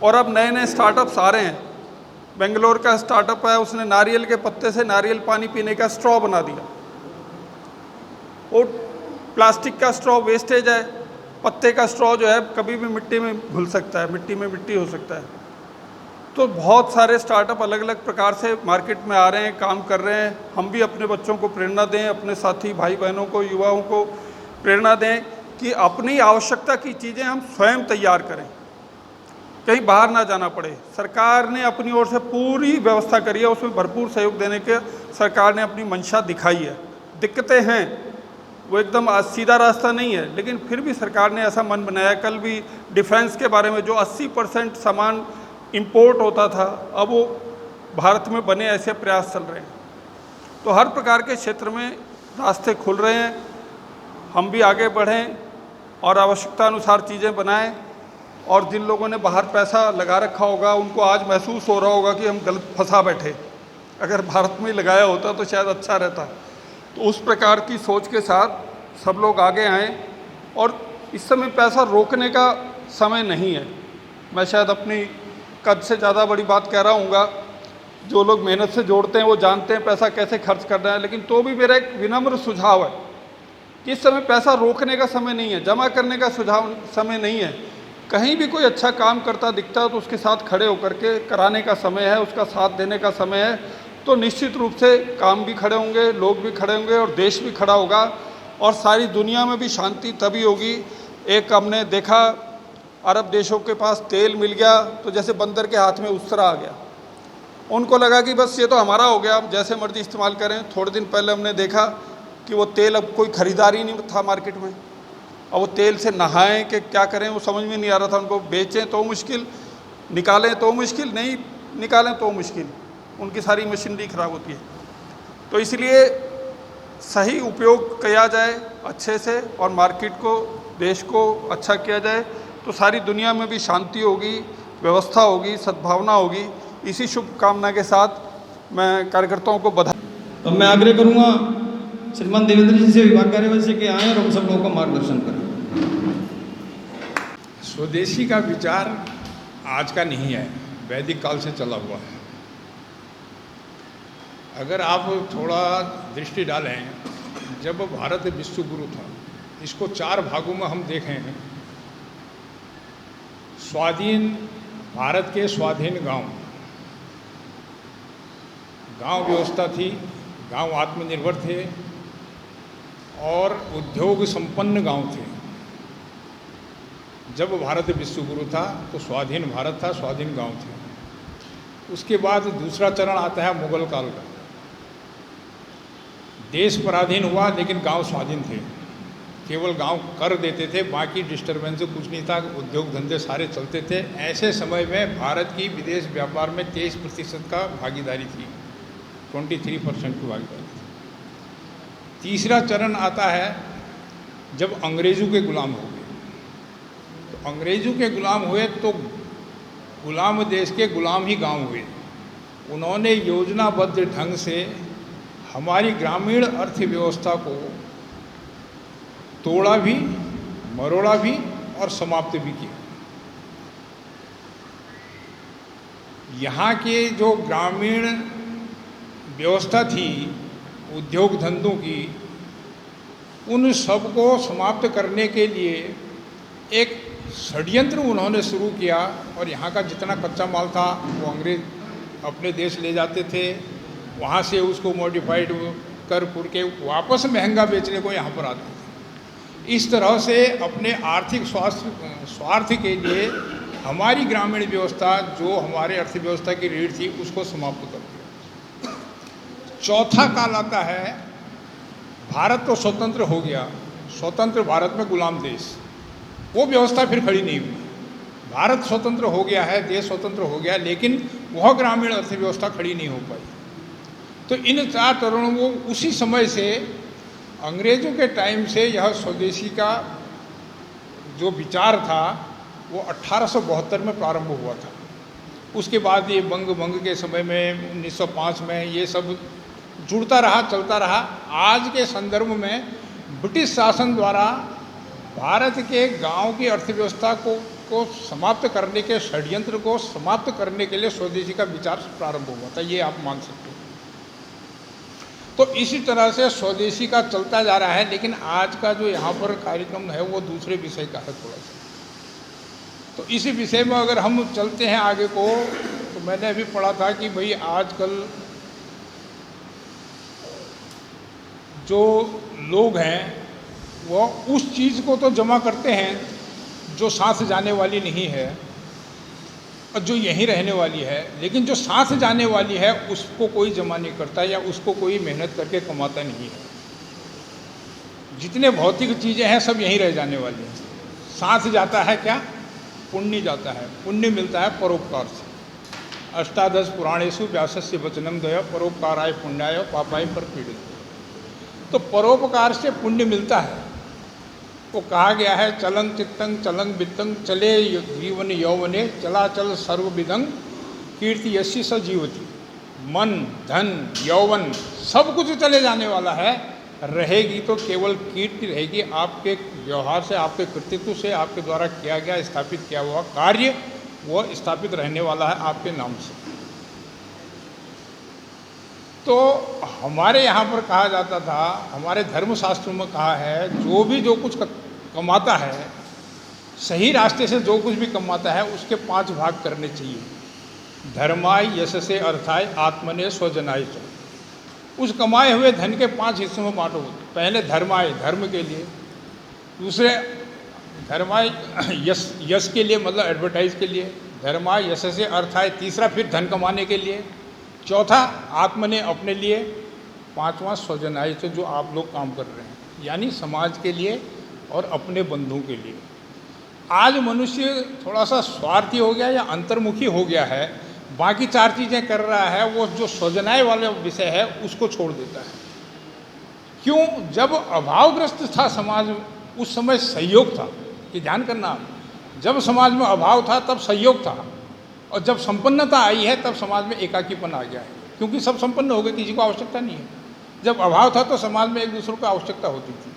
और अब नए नए स्टार्टअप्स आ रहे हैं। बेंगलोर का स्टार्टअप है, उसने नारियल के पत्ते से नारियल पानी पीने का स्ट्रॉ बना दिया। वो प्लास्टिक का स्ट्रॉ वेस्टेज है, पत्ते का स्ट्रॉ जो है कभी भी मिट्टी में घुल सकता है, मिट्टी में मिट्टी हो सकता है। तो बहुत सारे स्टार्टअप अलग अलग प्रकार से मार्केट में आ रहे हैं, काम कर रहे हैं। हम भी अपने बच्चों को प्रेरणा दें, अपने साथी भाई बहनों को, युवाओं को प्रेरणा दें कि अपनी आवश्यकता की चीज़ें हम स्वयं तैयार करें, कहीं बाहर ना जाना पड़े। सरकार ने अपनी ओर से पूरी व्यवस्था करी है, उसमें भरपूर सहयोग देने के सरकार ने अपनी मंशा दिखाई है। दिक्कतें हैं, वो एकदम सीधा रास्ता नहीं है, लेकिन फिर भी सरकार ने ऐसा मन बनाया। कल भी डिफेंस के बारे में जो 80% सामान इंपोर्ट होता था, अब वो भारत में बने, ऐसे प्रयास चल रहे हैं। तो हर प्रकार के क्षेत्र में रास्ते खुल रहे हैं। हम भी आगे बढ़ें और आवश्यकता अनुसार चीज़ें बनाएं। और जिन लोगों ने बाहर पैसा लगा रखा होगा, उनको आज महसूस हो रहा होगा कि हम गलत फंसा बैठे, अगर भारत में लगाया होता तो शायद अच्छा रहता। तो उस प्रकार की सोच के साथ सब लोग आगे आएँ। और इस समय पैसा रोकने का समय नहीं है। मैं शायद अपनी कद से ज़्यादा बड़ी बात कह रहा हूँगा, जो लोग मेहनत से जोड़ते हैं वो जानते हैं पैसा कैसे खर्च करना है। लेकिन तो भी मेरा एक विनम्र सुझाव है कि इस समय पैसा रोकने का समय नहीं है, जमा करने का समय नहीं है। कहीं भी कोई अच्छा काम करता दिखता है तो उसके साथ खड़े होकर के कराने का समय है, उसका साथ देने का समय है। तो निश्चित रूप से काम भी खड़े होंगे, लोग भी खड़े होंगे और देश भी खड़ा होगा और सारी दुनिया में भी शांति तभी होगी। एक हमने देखा, अरब देशों के पास तेल मिल गया तो जैसे बंदर के हाथ में उसरा आ गया। उनको लगा कि बस ये तो हमारा हो गया, अब जैसे मर्जी इस्तेमाल करें। थोड़े दिन पहले हमने देखा कि वो तेल अब कोई ख़रीदार ही नहीं था मार्केट में। अब वो तेल से नहाएं कि क्या करें वो समझ में नहीं आ रहा था उनको। बेचें तो मुश्किल, निकालें तो मुश्किल, नहीं निकालें तो मुश्किल, उनकी सारी मशीनरी ख़राब होती है। तो इसलिए सही उपयोग किया जाए अच्छे से और मार्केट को, देश को अच्छा किया जाए तो सारी दुनिया में भी शांति होगी, व्यवस्था होगी, सद्भावना होगी। इसी शुभकामना के साथ मैं कार्यकर्ताओं को बधाई। तो मैं आग्रह करूँगा श्रीमान देवेंद्र जी से, विभाग कार्यवाही से, कि आएँ और हम सब लोगों का मार्गदर्शन करें। स्वदेशी का विचार आज का नहीं है, वैदिक काल से चला हुआ है। अगर आप थोड़ा दृष्टि डालें जब भारत विश्व गुरु था, इसको 4 भागों में हम देखें हैं। स्वाधीन भारत के स्वाधीन गांव व्यवस्था थी, गांव आत्मनिर्भर थे और उद्योग संपन्न गांव थे। जब भारत विश्व गुरु था तो स्वाधीन भारत था, स्वाधीन गांव थे। उसके बाद दूसरा चरण आता है मुगल काल का। देश पराधीन हुआ लेकिन गांव स्वाधीन थे, केवल गांव कर देते थे, बाकी डिस्टर्बेंस कुछ नहीं था, उद्योग धंधे सारे चलते थे। ऐसे समय में भारत की विदेश व्यापार में 23% का भागीदारी थी, 23% की भागीदारी थी। तीसरा चरण आता है जब अंग्रेज़ों के गुलाम हो गए। तो अंग्रेज़ों के गुलाम हुए तो गुलाम देश के गुलाम ही गांव हुए। उन्होंने योजनाबद्ध ढंग से हमारी ग्रामीण अर्थव्यवस्था को तोड़ा भी, मरोड़ा भी और समाप्त भी किया। यहाँ के जो ग्रामीण व्यवस्था थी उद्योग धंधों की, उन सब को समाप्त करने के लिए एक षड्यंत्र उन्होंने शुरू किया और यहाँ का जितना कच्चा माल था वो अंग्रेज अपने देश ले जाते थे, वहाँ से उसको मॉडिफाइड कर के वापस महंगा बेचने को यहाँ पर आते थे। इस तरह से अपने आर्थिक स्वार्थ के लिए हमारी ग्रामीण व्यवस्था, जो हमारे अर्थव्यवस्था की रीढ़ थी, उसको समाप्त कर दिया। चौथा काल आता है, भारत तो स्वतंत्र हो गया, स्वतंत्र भारत में गुलाम देश, वो व्यवस्था फिर खड़ी नहीं हुई। भारत स्वतंत्र हो गया है, देश स्वतंत्र हो गया, लेकिन वह ग्रामीण अर्थव्यवस्था खड़ी नहीं हो पाई। तो इन 4 चरणों को उसी समय से अंग्रेज़ों के टाइम से यह स्वदेशी का जो विचार था वो 1872 में प्रारंभ हुआ था। उसके बाद ये बंग के समय में 1905 में ये सब जुड़ता रहा, चलता रहा। आज के संदर्भ में ब्रिटिश शासन द्वारा भारत के गांव की अर्थव्यवस्था को समाप्त करने के षड्यंत्र को समाप्त करने के लिए स्वदेशी का विचार प्रारंभ हुआ था, ये आप मान सकते हो। तो इसी तरह से स्वदेशी का चलता जा रहा है, लेकिन आज का जो यहाँ पर कार्यक्रम है वो दूसरे विषय का है थोड़ा सा। तो इसी विषय में अगर हम चलते हैं आगे को, तो मैंने अभी पढ़ा था कि भाई आजकल जो लोग हैं वो उस चीज़ को तो जमा करते हैं जो साथ जाने वाली नहीं है और जो यहीं रहने वाली है, लेकिन जो साथ जाने वाली है उसको कोई जमा नहीं करता या उसको कोई मेहनत करके कमाता नहीं है। जितने भौतिक चीज़ें हैं सब यहीं रह जाने वाली हैं। साथ जाता है क्या? पुण्य जाता है। पुण्य मिलता है परोपकार से। अष्टादश पुराणेषु व्यासस्य वचनम दया परोपकाराय पुण्याय पापाय पर पीड़ित। तो परोपकार से पुण्य मिलता है। वो कहा गया है, चलं चित्तं चलं वित्तं चले जीवन यौवने चलाचल सर्वविदं कीर्ति यस्य स जीवति। मन, धन, यौवन सब कुछ चले जाने वाला है, रहेगी तो केवल कीर्ति रहेगी। आपके व्यवहार से, आपके कृतित्व से, आपके द्वारा किया गया स्थापित किया हुआ कार्य वो स्थापित रहने वाला है आपके नाम से। तो हमारे यहाँ पर कहा जाता था, हमारे धर्मशास्त्रों में कहा है, जो भी जो कुछ कमाता है, सही रास्ते से जो कुछ भी कमाता है उसके 5 भाग करने चाहिए। धर्माय यशसे अर्थाय आत्मने स्वजनाय च। उस कमाए हुए धन के 5 हिस्सों में बांटो। पहले धर्माय, धर्म के लिए। दूसरे धर्माय यश के लिए, मतलब एडवर्टाइज के लिए। धर्माय यशसे अर्थाय, तीसरा फिर धन कमाने के लिए। चौथा आत्मने, अपने लिए। 5वां स्वजनाय से, जो आप लोग काम कर रहे हैं, यानी समाज के लिए और अपने बंधुओं के लिए। आज मनुष्य थोड़ा सा स्वार्थी हो गया या अंतर्मुखी हो गया है, बाकी 4 चीज़ें कर रहा है, वो जो स्वजनाय वाला विषय है उसको छोड़ देता है। क्यों? जब अभावग्रस्त था समाज, उस समय सहयोग था। ये ध्यान करना आप, जब समाज में अभाव था तब सहयोग था, और जब संपन्नता आई है तब समाज में एकाकीपन आ गया है, क्योंकि सब संपन्न हो गए, किसी को आवश्यकता नहीं है। जब अभाव था तो समाज में एक दूसरे को आवश्यकता होती थी,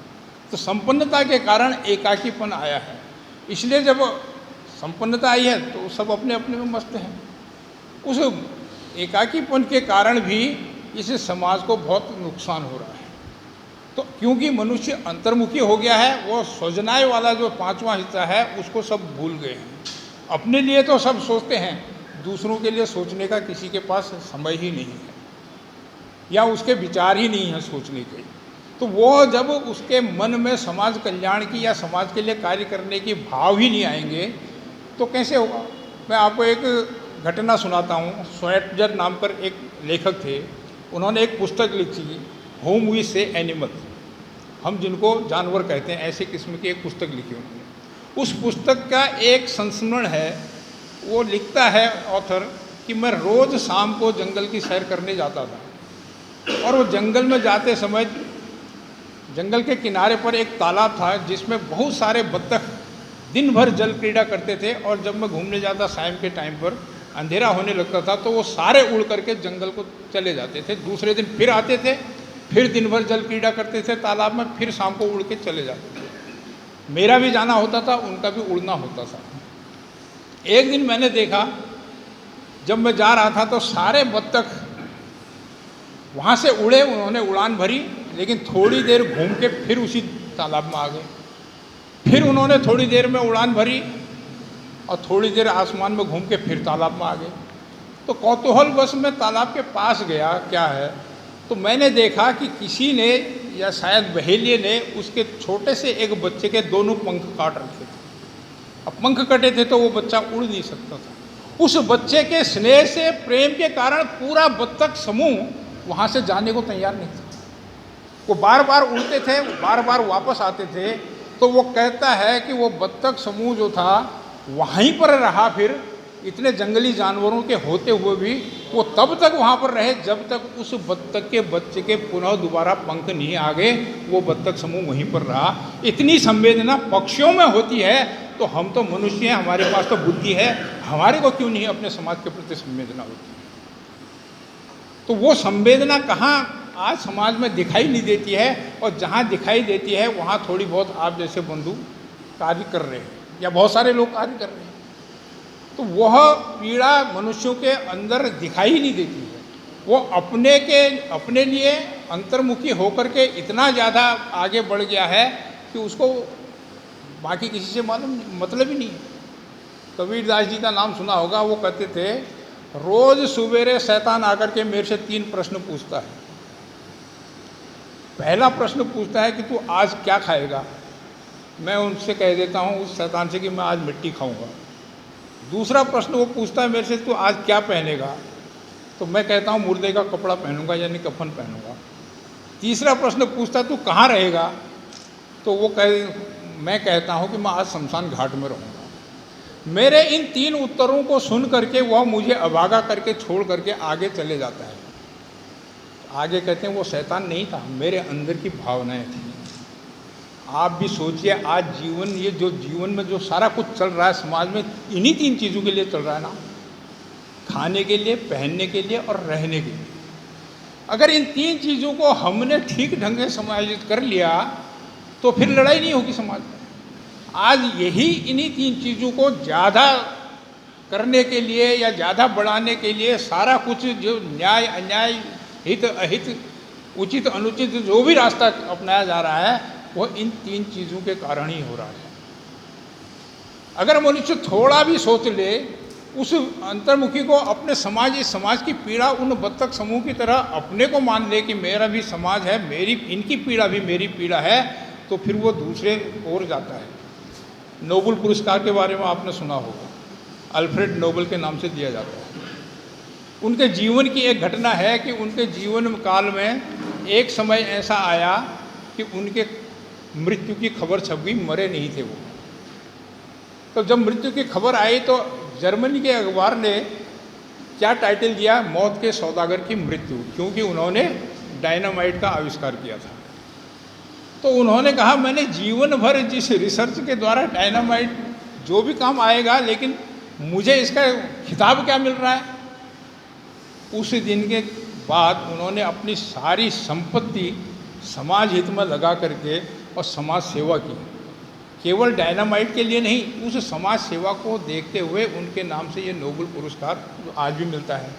तो संपन्नता के कारण एकाकीपन आया है। इसलिए जब संपन्नता आई है तो सब अपने अपने में मस्त हैं। उस एकाकीपन के कारण भी इस समाज को बहुत नुकसान हो रहा है। तो क्योंकि मनुष्य अंतर्मुखी हो गया है, वो सोचनाय वाला जो पांचवा हिस्सा है उसको सब भूल गए हैं। अपने लिए तो सब सोचते हैं, दूसरों के लिए सोचने का किसी के पास समय ही नहीं है, या उसके विचार ही नहीं है सोचने के। तो वो जब उसके मन में समाज कल्याण की या समाज के लिए कार्य करने की भाव ही नहीं आएंगे तो कैसे होगा। मैं आपको एक घटना सुनाता हूँ। स्वेटजर नाम पर एक लेखक थे, उन्होंने एक पुस्तक लिखी, होम वी से एनिमल, हम जिनको जानवर कहते हैं, ऐसे किस्म की एक पुस्तक लिखी उन्होंने। उस पुस्तक का एक संस्मरण है, वो लिखता है ऑथर कि मैं रोज़ शाम को जंगल की सैर करने जाता था, और वो जंगल में जाते समय जंगल के किनारे पर एक तालाब था जिसमें बहुत सारे बत्तख दिन भर जल क्रीड़ा करते थे। और जब मैं घूमने जाता शाम के टाइम पर अंधेरा होने लगता था तो वो सारे उड़ करके जंगल को चले जाते थे। दूसरे दिन फिर आते थे, फिर दिन भर जल क्रीड़ा करते थे तालाब में, फिर शाम को उड़ के चले जाते थे। मेरा भी जाना होता था, उनका भी उड़ना होता था। एक दिन मैंने देखा, जब मैं जा रहा था तो सारे बत्तख वहाँ से उड़े, उन्होंने उड़ान भरी, लेकिन थोड़ी देर घूम के फिर उसी तालाब में आ गए। फिर उन्होंने थोड़ी देर में उड़ान भरी और थोड़ी देर आसमान में घूम के फिर तालाब में आ गए। तो कौतूहलवश मैं तालाब के पास गया, क्या है, तो मैंने देखा कि किसी ने या शायद बहेलिए ने उसके छोटे से एक बच्चे के दोनों पंख काट रखे थे। अब पंख कटे थे तो वो बच्चा उड़ नहीं सकता था। उस बच्चे के स्नेह से, प्रेम के कारण पूरा बत्तख समूह वहाँ से जाने को तैयार नहीं था। वो बार बार उड़ते थे, बार बार वापस आते थे। तो वो कहता है कि वो बत्तख समूह जो था वहीं पर रहा, फिर इतने जंगली जानवरों के होते हुए भी वो तब तक वहाँ पर रहे जब तक उस बत्तख के बच्चे के पुनः दोबारा पंख नहीं आ गए। वो बत्तख समूह वहीं पर रहा। इतनी संवेदना पक्षियों में होती है तो हम तो मनुष्य हैं, हमारे पास तो बुद्धि है, हमारे को क्यों नहीं अपने समाज के प्रति संवेदना होती है। तो वो संवेदना कहाँ आज समाज में दिखाई नहीं देती है, और जहाँ दिखाई देती है वहाँ थोड़ी बहुत आप जैसे बंधु कार्य कर रहे हैं या बहुत सारे लोग कार्य कर रहे हैं। तो वह पीड़ा मनुष्यों के अंदर दिखाई नहीं देती है। वो अपने लिए अंतर्मुखी होकर के इतना ज़्यादा आगे बढ़ गया है कि उसको बाकी किसी से मतलब ही नहीं है। कबीरदास जी का नाम सुना होगा, वो कहते थे रोज़ सवेरे शैतान आकर के मेरे से 3 प्रश्न पूछता है। पहला प्रश्न पूछता है कि तू आज क्या खाएगा। मैं उनसे कह देता हूँ उस शैतान से कि मैं आज मिट्टी खाऊंगा। दूसरा प्रश्न वो पूछता है मेरे से, तू आज क्या पहनेगा। तो मैं कहता हूँ मुर्दे का कपड़ा पहनूंगा, यानी कफन पहनूंगा। तीसरा प्रश्न पूछता तू कहाँ रहेगा। तो मैं कहता हूँ कि मैं आज शमशान घाट में रहूँगा। मेरे इन 3 उत्तरों को सुन करके वह मुझे अभागा करके छोड़ करके आगे चले जाता है। आगे कहते हैं वो शैतान नहीं था, मेरे अंदर की भावनाएं थी। आप भी सोचिए, आज ये जो जीवन में जो सारा कुछ चल रहा है समाज में, इन्हीं 3 चीज़ों के लिए चल रहा है ना, खाने के लिए, पहनने के लिए और रहने के लिए। अगर इन 3 चीज़ों को हमने ठीक ढंग से समायोजित कर लिया तो फिर लड़ाई नहीं होगी समाज में। आज यही इन्हीं 3 चीज़ों को ज़्यादा करने के लिए या ज़्यादा बढ़ाने के लिए सारा कुछ जो न्याय अन्याय, हित अहित, उचित अनुचित जो भी रास्ता अपनाया जा रहा है वो इन 3 चीज़ों के कारण ही हो रहा है। अगर मनुष्य थोड़ा भी सोच ले, उस अंतर्मुखी को अपने समाज की पीड़ा उन बत्तख समूह की तरह अपने को मान ले कि मेरा भी समाज है, इनकी पीड़ा भी मेरी पीड़ा है, तो फिर वो दूसरे ओर जाता है। नोबेल पुरस्कार के बारे में आपने सुना होगा, अल्फ्रेड नोबेल के नाम से दिया जाता है। उनके जीवन की एक घटना है कि उनके जीवन काल में एक समय ऐसा आया कि उनके मृत्यु की खबर छप गई, मरे नहीं थे वो। तो जब मृत्यु की खबर आई तो जर्मनी के अखबार ने क्या टाइटल दिया, मौत के सौदागर की मृत्यु, क्योंकि उन्होंने डायनामाइट का आविष्कार किया था। तो उन्होंने कहा मैंने जीवन भर जिस रिसर्च के द्वारा डायनामाइट जो भी काम आएगा, लेकिन मुझे इसका खिताब क्या मिल रहा है। उस दिन के बाद उन्होंने अपनी सारी संपत्ति समाज हित में लगा करके और समाज सेवा की। केवल डायनामाइट के लिए नहीं, उस समाज सेवा को देखते हुए उनके नाम से ये नोबेल पुरस्कार आज भी मिलता है।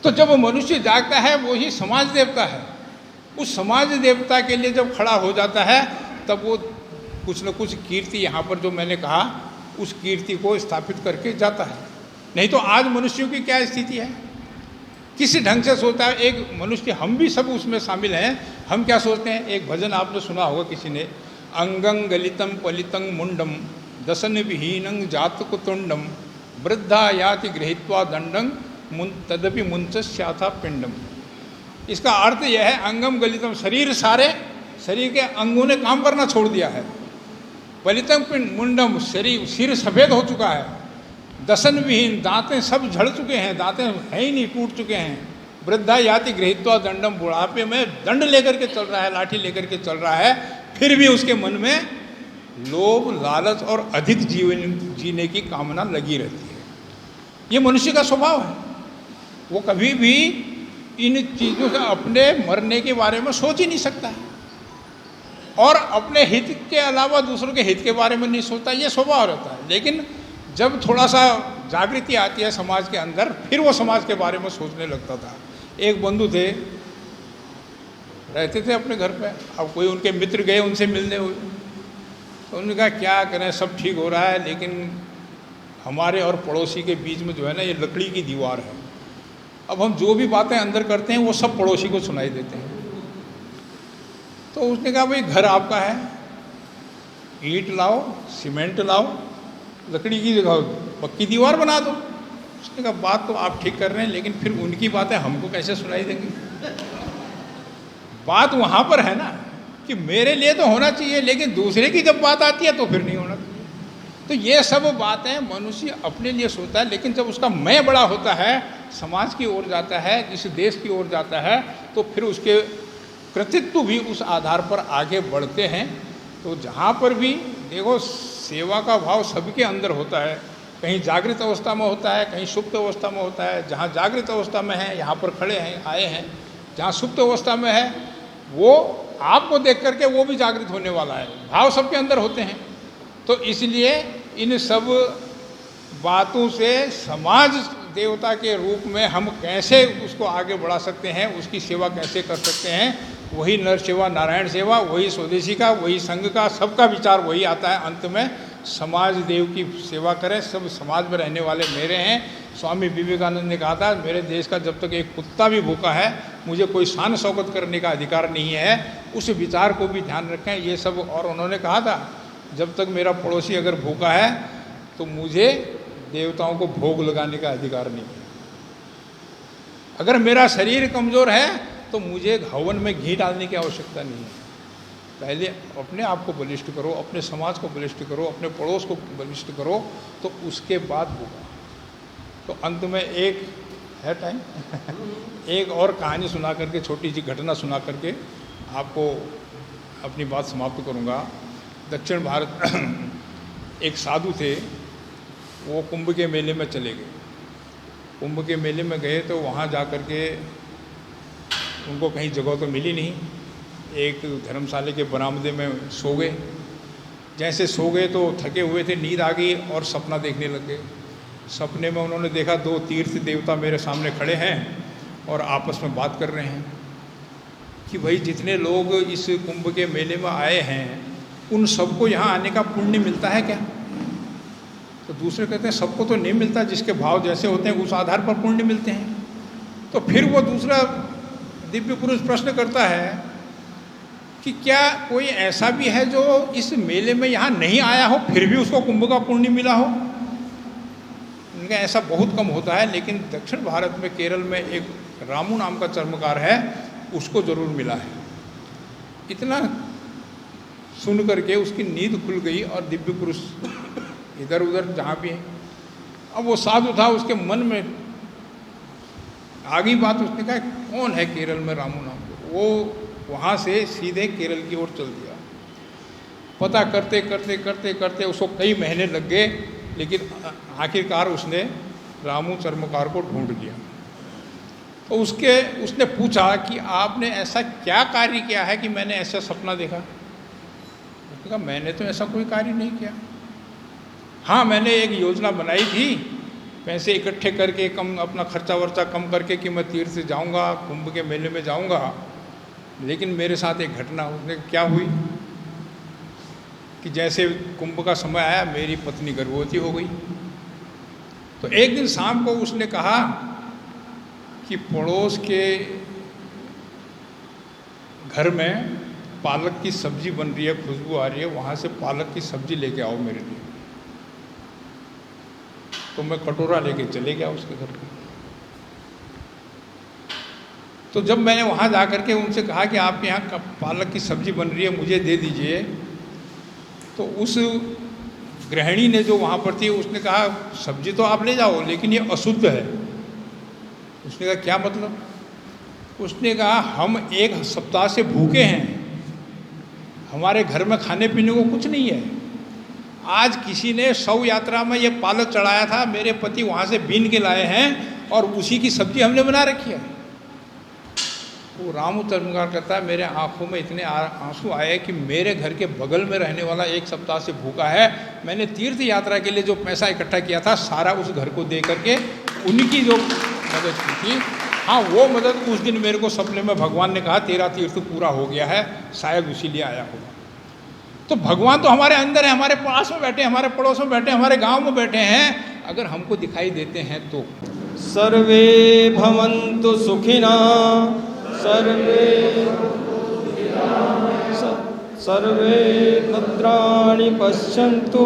तो जब मनुष्य जागता है वो ही समाज देवता है। उस समाज देवता के लिए जब खड़ा हो जाता है तब वो कुछ न कुछ कीर्ति, यहाँ पर जो मैंने कहा, उस कीर्ति को स्थापित करके जाता है। नहीं तो आज मनुष्यों की क्या स्थिति है, किस ढंग से सोचता है एक मनुष्य, हम भी सब उसमें शामिल हैं। हम क्या सोचते हैं, एक भजन आपने सुना होगा किसी ने, अंगं गलितम पलितं मुंडम दसन विहीनं जात कुतुंडम वृद्धा याति गृहीत्वा दंडं तदपि मुंचस्याथा पिंडम। इसका अर्थ यह है, अंगम गलितम, शरीर सारे, शरीर के अंगों ने काम करना छोड़ दिया है। पलितम मुंडम, शरीर सिर सफ़ेद हो चुका है। दसन विहीन, दांतें सब झड़ चुके हैं, दांतें हैं ही नहीं, टूट चुके हैं। वृद्धा याति गृहीत्वा दंडम, बुढ़ापे में दंड लेकर के चल रहा है, लाठी लेकर के चल रहा है, फिर भी उसके मन में लोभ, लालच और अधिक जीवन जीने की कामना लगी रहती है। ये मनुष्य का स्वभाव है। वो कभी भी इन चीज़ों से, अपने मरने के बारे में सोच ही नहीं सकता है और अपने हित के अलावा दूसरों के हित के बारे में नहीं सोचता। ये स्वभाव रहता है। लेकिन जब थोड़ा सा जागृति आती है समाज के अंदर, फिर वो समाज के बारे में सोचने लगता था। एक बंधु थे, रहते थे अपने घर पे, अब कोई उनके मित्र गए उनसे मिलने हुए, तो उन्होंने कहा क्या करें, सब ठीक हो रहा है, लेकिन हमारे और पड़ोसी के बीच में जो है ना, ये लकड़ी की दीवार है। अब हम जो भी बातें अंदर करते हैं वो सब पड़ोसी को सुनाई देते हैं। तो उसने कहा भाई घर आपका है, ईंट लाओ, सीमेंट लाओ, लकड़ी की जगह पक्की दीवार बना दो। उसने कहा बात तो आप ठीक कर रहे हैं, लेकिन फिर उनकी बातें हमको कैसे सुनाई देंगी। बात वहाँ पर है ना कि मेरे लिए तो होना चाहिए, लेकिन दूसरे की जब बात आती है तो फिर नहीं होना चाहिए। तो ये सब बातें मनुष्य अपने लिए सोचता है, लेकिन जब उसका मैं बड़ा होता है, समाज की ओर जाता है, इस देश की ओर जाता है, तो फिर उसके कृतित्व भी उस आधार पर आगे बढ़ते हैं। तो जहाँ पर भी देखो, सेवा का भाव सबके अंदर होता है। कहीं जागृत अवस्था में होता है, कहीं सुप्त अवस्था में होता है। जहाँ जागृत अवस्था में है, यहाँ पर खड़े हैं, आए हैं। जहाँ सुप्त अवस्था में है, वो आपको देख करके वो भी जागृत होने वाला है। भाव सबके अंदर होते हैं। तो इसलिए इन सब बातों से समाज देवता के रूप में हम कैसे उसको आगे बढ़ा सकते हैं, उसकी सेवा कैसे कर सकते हैं, वही नर सेवा, नारायण सेवा, वही स्वदेशी का, वही संघ का, सबका विचार वही आता है अंत में। समाज देव की सेवा करें, सब समाज में रहने वाले मेरे हैं। स्वामी विवेकानंद ने कहा था, मेरे देश का जब तक एक कुत्ता भी भूखा है, मुझे कोई शान शौकत करने का अधिकार नहीं है। उस विचार को भी ध्यान रखें। ये सब, और उन्होंने कहा था, जब तक मेरा पड़ोसी अगर भूखा है तो मुझे देवताओं को भोग लगाने का अधिकार नहीं है। अगर मेरा शरीर कमज़ोर है तो मुझे हवन में घी डालने की आवश्यकता नहीं है। पहले अपने आप को बलिष्ठ करो, अपने समाज को बलिष्ठ करो, अपने पड़ोस को बलिष्ठ करो, तो उसके बाद होगा। तो अंत में एक है टाइम एक और कहानी सुना करके, छोटी सी घटना सुना करके आपको अपनी बात समाप्त करूँगा। दक्षिण भारत एक साधु थे, वो कुंभ के मेले में चले गए। कुंभ के मेले में गए तो वहाँ जा कर के उनको कहीं जगह तो मिली नहीं। एक धर्मशाला के बरामदे में सो गए। जैसे सो गए तो थके हुए थे, नींद आ गई और सपना देखने लग गए। सपने में उन्होंने देखा 2 तीर्थ देवता मेरे सामने खड़े हैं और आपस में बात कर रहे हैं कि भाई जितने लोग इस कुंभ के मेले में आए हैं, उन सबको यहाँ आने का पुण्य मिलता है क्या? तो दूसरे कहते हैं सबको तो नहीं मिलता, जिसके भाव जैसे होते हैं उस आधार पर पुण्य मिलते हैं। तो फिर वो दूसरा दिव्य पुरुष प्रश्न करता है कि क्या कोई ऐसा भी है जो इस मेले में यहाँ नहीं आया हो फिर भी उसको कुंभ का पुण्य मिला हो? उनका ऐसा बहुत कम होता है, लेकिन दक्षिण भारत में केरल में एक रामू नाम का चर्मकार है, उसको जरूर मिला है। इतना सुन करके उसकी नींद खुल गई और दिव्य पुरुष इधर उधर जहाँ भी है, अब वो साधु था, उसके मन में आ गई बात। उसने कहा कौन है केरल में रामू नाम का? वो वहाँ से सीधे केरल की ओर चल दिया। पता करते करते करते करते उसको कई महीने लग गए, लेकिन आखिरकार उसने रामू चर्मकार को ढूंढ लिया। तो उसने पूछा कि आपने ऐसा क्या कार्य किया है कि मैंने ऐसा सपना देखा? उसने कहा मैंने तो ऐसा कोई कार्य नहीं किया। हाँ, मैंने एक योजना बनाई थी, पैसे इकट्ठे करके, कम अपना खर्चा वर्चा कम करके कि मैं तीर्थ जाऊंगा, कुंभ के मेले में जाऊंगा। लेकिन मेरे साथ एक घटना उसने क्या हुई कि जैसे कुंभ का समय आया, मेरी पत्नी गर्भवती हो गई। तो एक दिन शाम को उसने कहा कि पड़ोस के घर में पालक की सब्जी बन रही है, खुशबू आ रही है, वहाँ से पालक की सब्जी लेके आओ मेरे लिए। तो मैं कटोरा लेके चले गया उसके घर पे। तो जब मैंने वहाँ जा कर के उनसे कहा कि आपके यहाँ पालक की सब्जी बन रही है, मुझे दे दीजिए, तो उस गृहिणी ने जो वहाँ पर थी उसने कहा सब्जी तो आप ले जाओ लेकिन ये अशुद्ध है। उसने कहा क्या मतलब? उसने कहा हम एक सप्ताह से भूखे हैं, हमारे घर में खाने पीने को कुछ नहीं है। आज किसी ने शव यात्रा में ये पालक चढ़ाया था, मेरे पति वहाँ से बीन के लाए हैं और उसी की सब्जी हमने बना रखी है। वो रामू तर्मगार कहता है मेरे आंखों में इतने आंसू आए कि मेरे घर के बगल में रहने वाला एक सप्ताह से भूखा है। मैंने तीर्थ यात्रा के लिए जो पैसा इकट्ठा किया था सारा उस घर को दे करके उनकी जो मदद की थी, हाँ वो मदद उस दिन मेरे को सपने में भगवान ने कहा तेरा तीर्थ पूरा हो गया है, शायद उसी लिए आया होगा। तो भगवान तो हमारे अंदर है, हमारे पास में बैठे, हमारे पड़ोस में बैठे, हमारे गांव में बैठे हैं, अगर हमको दिखाई देते हैं तो। सर्वे भवन्तु सुखिना सर्वे भद्राणि पश्यन्तु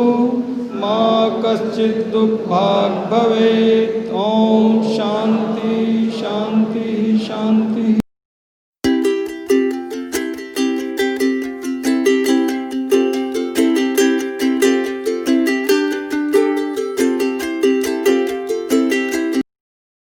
मा कश्चित् दुःखभाग् भवेत्। ओम शांति